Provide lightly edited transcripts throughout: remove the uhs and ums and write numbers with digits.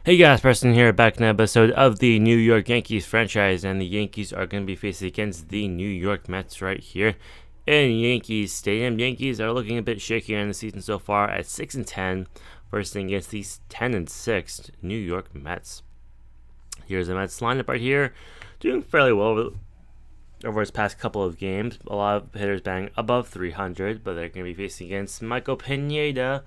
Hey guys, Preston here, back in an episode of the New York Yankees franchise, and the Yankees are going to be facing against the New York Mets right here in Yankees Stadium. Yankees are looking a bit shakier in the season so far at 6-10, versus against these 10-6 New York Mets. Here's the Mets lineup right here, doing fairly well over his past couple of games. A lot of hitters batting above 300, but they're going to be facing against Michael Pineda,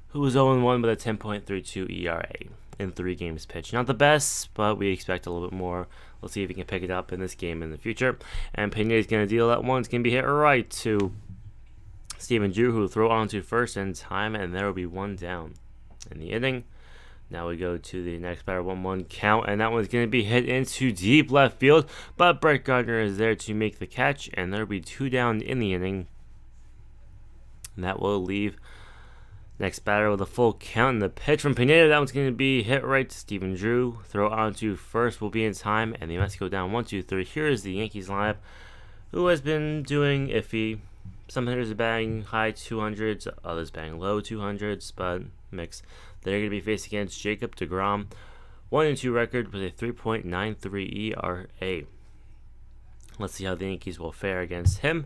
who is 0-1 with a 10.32 ERA in 3 games pitched. Not the best, but we expect a little bit more. Let's see if he can pick it up in this game in the future. And Pineda is going to deal that one. It's going to be hit right to Stephen Drew, who will throw on to first in time, and there will be one down in the inning. Now we go to the next batter, 1-1 count, and that one's going to be hit into deep left field, but Brett Gardner is there to make the catch, and there will be 2 down in the inning. And that will leave next batter with a full count, and the pitch from Pineda, that one's going to be hit right to Stephen Drew. Throw on to first will be in time, and the Mets go down 1-2-3. Here is the Yankees lineup, who has been doing iffy. Some hitters are batting high 200s, others batting low 200s, but mix. They're going to be faced against Jacob deGrom, 1-2 record with a 3.93 ERA. Let's see how the Yankees will fare against him.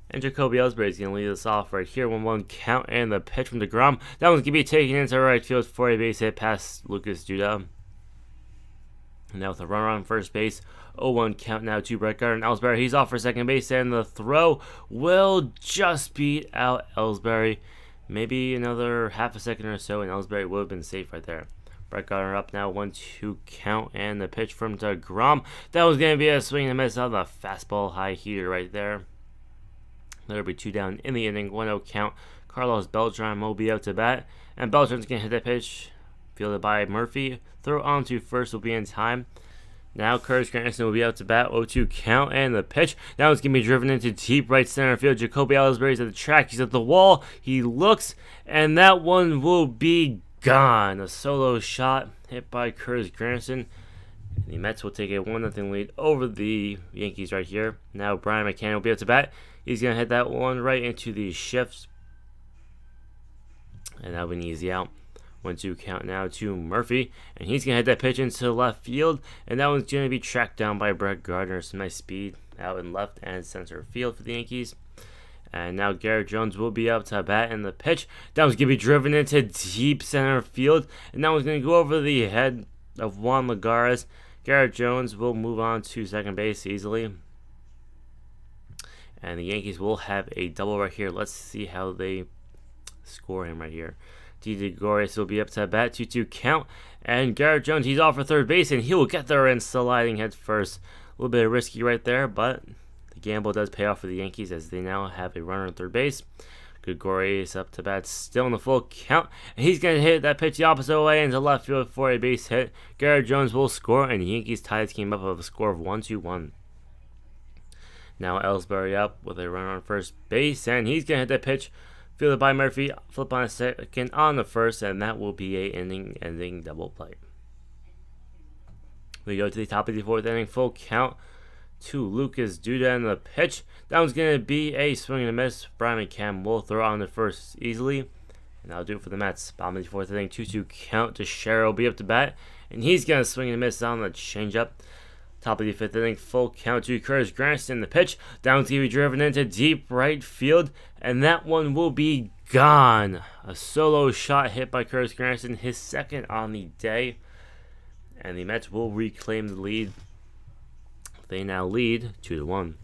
And Jacoby Ellsbury is going to lead us off right here. 1-1 count, and the pitch from deGrom. That one's going to be taken into right field for a base hit past Lucas Duda. And now with a runner on first base. 0-1 count now to Brett Gardner. And Ellsbury, he's off for second base, and the throw will just beat out Ellsbury. Maybe another half a second or so, and Ellsbury would have been safe right there. Brett Gardner up now, 1-2 count, and the pitch from deGrom. That was going to be a swing and a miss on the fastball high heater right there. There'll be 2 down in the inning, 1-0 count. Carlos Beltran will be out to bat, and Beltran's going to hit that pitch, fielded by Murphy. Throw on to first will be in time. Now Curtis Granderson will be out to bat, 0-2 count, and the pitch. Now it's going to be driven into deep right center field. Jacoby Ellsbury's at the track, he's at the wall, he looks, and that one will be gone. A solo shot hit by Curtis Granderson. The Mets will take a 1-0 lead over the Yankees right here. Now Brian McCann will be out to bat. He's going to hit that one right into the shifts. And that'll be an easy out. 1-2 count now to Murphy. And he's going to hit that pitch into left field. And that one's going to be tracked down by Brett Gardner. Some nice speed out in left and center field for the Yankees. And now Garrett Jones will be up to bat in the pitch. That one's going to be driven into deep center field. And that one's going to go over the head of Juan Lagares. Garrett Jones will move on to second base easily. And the Yankees will have a double right here. Let's see how they score him right here. Didi Gregorius will be up to bat, 2-2 count. And Garrett Jones, he's off for third base, and he will get there and sliding head first. A little bit risky right there, but the gamble does pay off for the Yankees as they now have a runner on third base. Gregorius up to bat, still in the full count. And he's going to hit that pitch the opposite way into left field for a base hit. Garrett Jones will score, and the Yankees tie this game up with a score of 1-1. Now Ellsbury up with a runner on first base, and he's going to hit that pitch, fielded by Murphy, flip on a second on the first, and that will be a inning-ending double play. We go to the top of the 4th inning, full count to Lucas Duda in the pitch. That one's going to be a swing and a miss. Brian McCann will throw on the first easily, and that'll do it for the Mets. Bottom of the 4th inning, 2-2 count to Sherrill will be up to bat, and he's going to swing and miss on the changeup. Top of the 5th inning, full count to Curtis Granderson. The pitch, down to be driven into deep right field, and that one will be gone. A solo shot hit by Curtis Granderson, his second on the day, and the Mets will reclaim the lead. They now lead 2-1.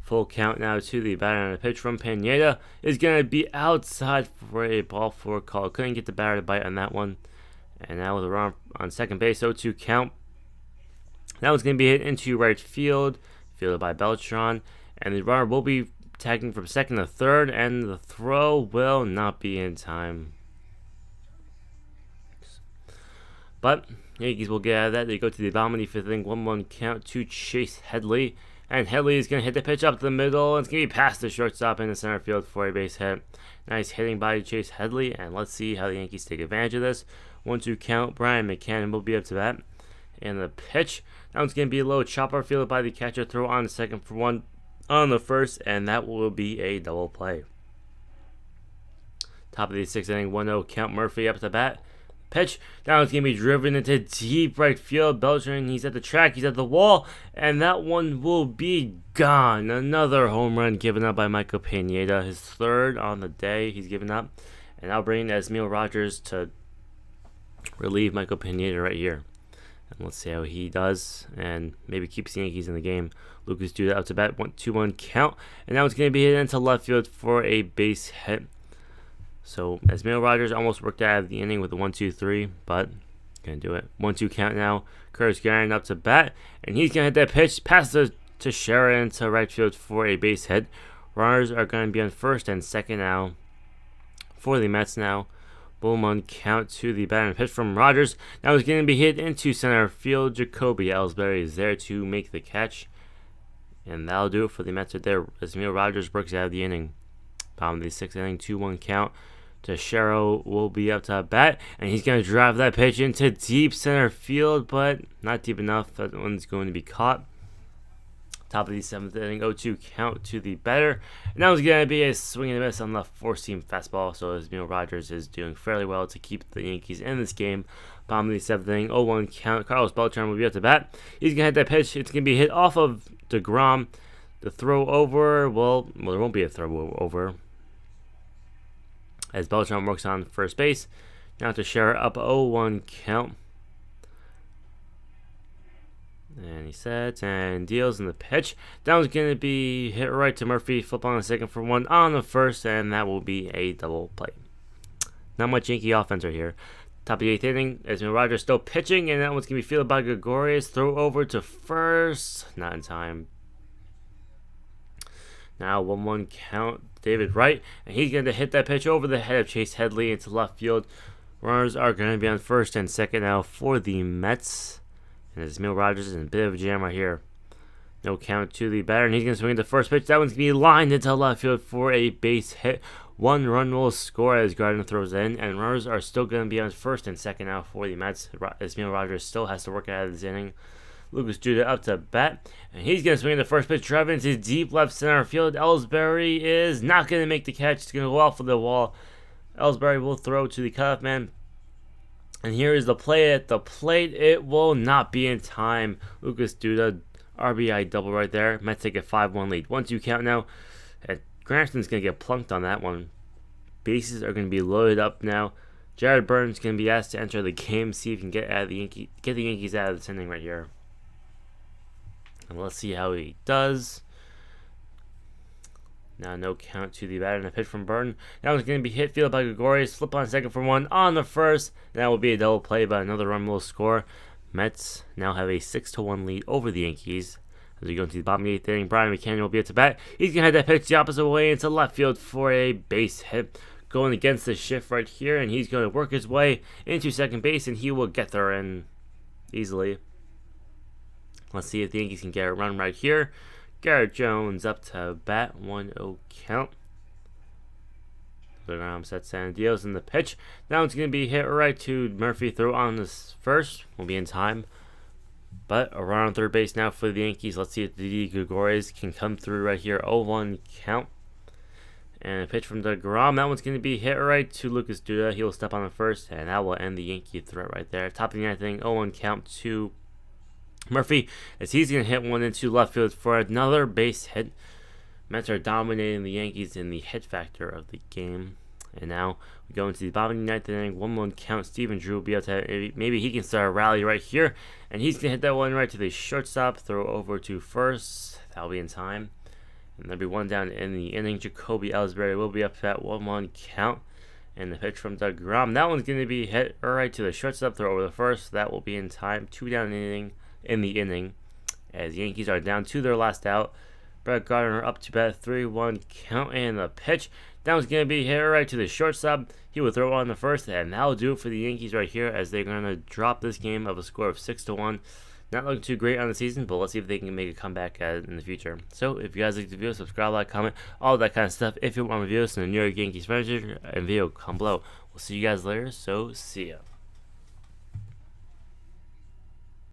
Full count now to the batter, and the pitch from Pineda is going to be outside for a ball 4 call. Couldn't get the batter to bite on that one, and now with a run on second base, 0-2 count. That one's going to be hit into right field, fielded by Beltran, and the runner will be tagging from second to third, and the throw will not be in time. But Yankees will get out of that. They go to the bottom of the 5th inning, 1-1 count to Chase Headley, and Headley is going to hit the pitch up the middle, and it's going to be past the shortstop in the center field for a base hit. Nice hitting by Chase Headley, and let's see how the Yankees take advantage of this. 1-2 count, Brian McCann will be up to bat. And the pitch, that one's going to be a low chopper fielded by the catcher. Throw on the second for one on the first, and that will be a double play. Top of the 6th inning, 1-0 count. Murphy up to bat. pitch. Now it's going to be driven into deep right field. Beltran, he's at the track, he's at the wall, and that one will be gone. Another home run given up by Michael Pineda, his third on the day he's given up. And now bringing Esmil Rogers to relieve Michael Pineda right here. And let's see how he does, and maybe keeps the Yankees in the game. Lucas Duda up to bat, 2-1 count, and now it's going to be hit into left field for a base hit. So Esmil Rogers almost worked out of the inning with a 1-2-3, but gonna do it. 1-2 count now. Curtis Garren up to bat, and he's gonna hit that pitch past to Sheridan to right field for a base hit. Runners are gonna be on first and second now for the Mets now. 1-1 count to the batter and pitch from Rogers. Now it's gonna be hit into center field. Jacoby Ellsbury is there to make the catch, and that'll do it for the Mets right there. Esmil Rogers works out of the inning. Bottom of the sixth inning, 2-1 count. Teixeira will be up to bat, and he's going to drive that pitch into deep center field, but not deep enough. That one's going to be caught. Top of the seventh inning, 0-2 count to the batter. And that was going to be a swing and a miss on the four-seam fastball, so Esmil Rogers is doing fairly well to keep the Yankees in this game. Bottom of the seventh inning, 0-1 count. Carlos Beltran will be up to bat. He's going to hit that pitch. It's going to be hit off of DeGrom. The throw over, well, there won't be a throw over, as Beltran works on first base. Now Teixeira up 0-1 count. And he sets and deals in the pitch. That one's going to be hit right to Murphy. Flip on the second for one on the first, and that will be a double play. Not much Yankee offense right here. Top of the eighth inning, Esmil Rogers still pitching, and that one's going to be fielded by Gregorius. Throw over to first. Not in time. Now 1-1 count, David Wright, and he's going to hit that pitch over the head of Chase Headley into left field. Runners are going to be on first and second now for the Mets. And Esmil Rogers is in a bit of a jam right here. No count to the batter, and he's going to swing the first pitch. That one's going to be lined into left field for a base hit. 1 run will score as Gardner throws in, and runners are still going to be on first and second now for the Mets. Esmil Rogers still has to work out of this inning. Lucas Duda up to bat, and he's going to swing the first pitch, driving into deep left center field. Ellsbury is not going to make the catch. It's going to go off of the wall. Ellsbury will throw to the cutoff man, and here is the play at the plate. It will not be in time. Lucas Duda, RBI double right there. Mets take a 5-1 lead. 1-2 count now, and Cranston's going to get plunked on that one. Bases are going to be loaded up now. Jared Burns going to be asked to enter the game, see if he can get the Yankees out of this inning right here. And let's see how he does. Now no count to the batter and a pitch from Burton. That one's going to be hit field by Gregorius. Flip on second for one on the first. That will be a double play, but another run will score. Mets now have a 6-1 lead over the Yankees. As we go into the bottom of the eighth inning, Brian McCann will be at the bat. He's going to head that pitch the opposite way into left field for a base hit. Going against the shift right here, and he's going to work his way into second base, and he will get there in easily. Let's see if the Yankees can get a run right here. Garrett Jones up to bat, 1-0 count. The ground sets and deals in the pitch. Now it's going to be hit right to Murphy. Throw on this first. Will be in time. But a run on third base now for the Yankees. Let's see if Didi Gregorius can come through right here. 0-1 count. And a pitch from DeGrom. That one's going to be hit right to Lucas Duda. He'll step on the first, and that will end the Yankee threat right there. Top of the ninth inning, 0-1 count to Murphy, as he's going to hit one into left field for another base hit. Mets are dominating the Yankees in the hit factor of the game. And now we go into the bottom of the ninth inning, 1-1 count. Steven Drew will be able to, maybe he can start a rally right here. And he's going to hit that one right to the shortstop. Throw over to first. That'll be in time. And there'll be one down in the inning. Jacoby Ellsbury will be up to that 1-1 count. And the pitch from DeGrom. That one's going to be hit right to the shortstop. Throw over the first. That will be in time. 2 down in the inning, as Yankees are down to their last out. Brett Gardner up to bat, 3-1 count, and the pitch. That one's going to be hit right to the shortstop. He will throw on the first, and that'll do it for the Yankees right here, as they're going to drop this game of a score of 6-1. Not looking too great on the season, but let's see if they can make a comeback in the future. So if you guys like the video, subscribe, like, comment, all that kind of stuff. If you want to view us in the New York Yankees franchise and video, comment below. We'll see you guys later, so see ya.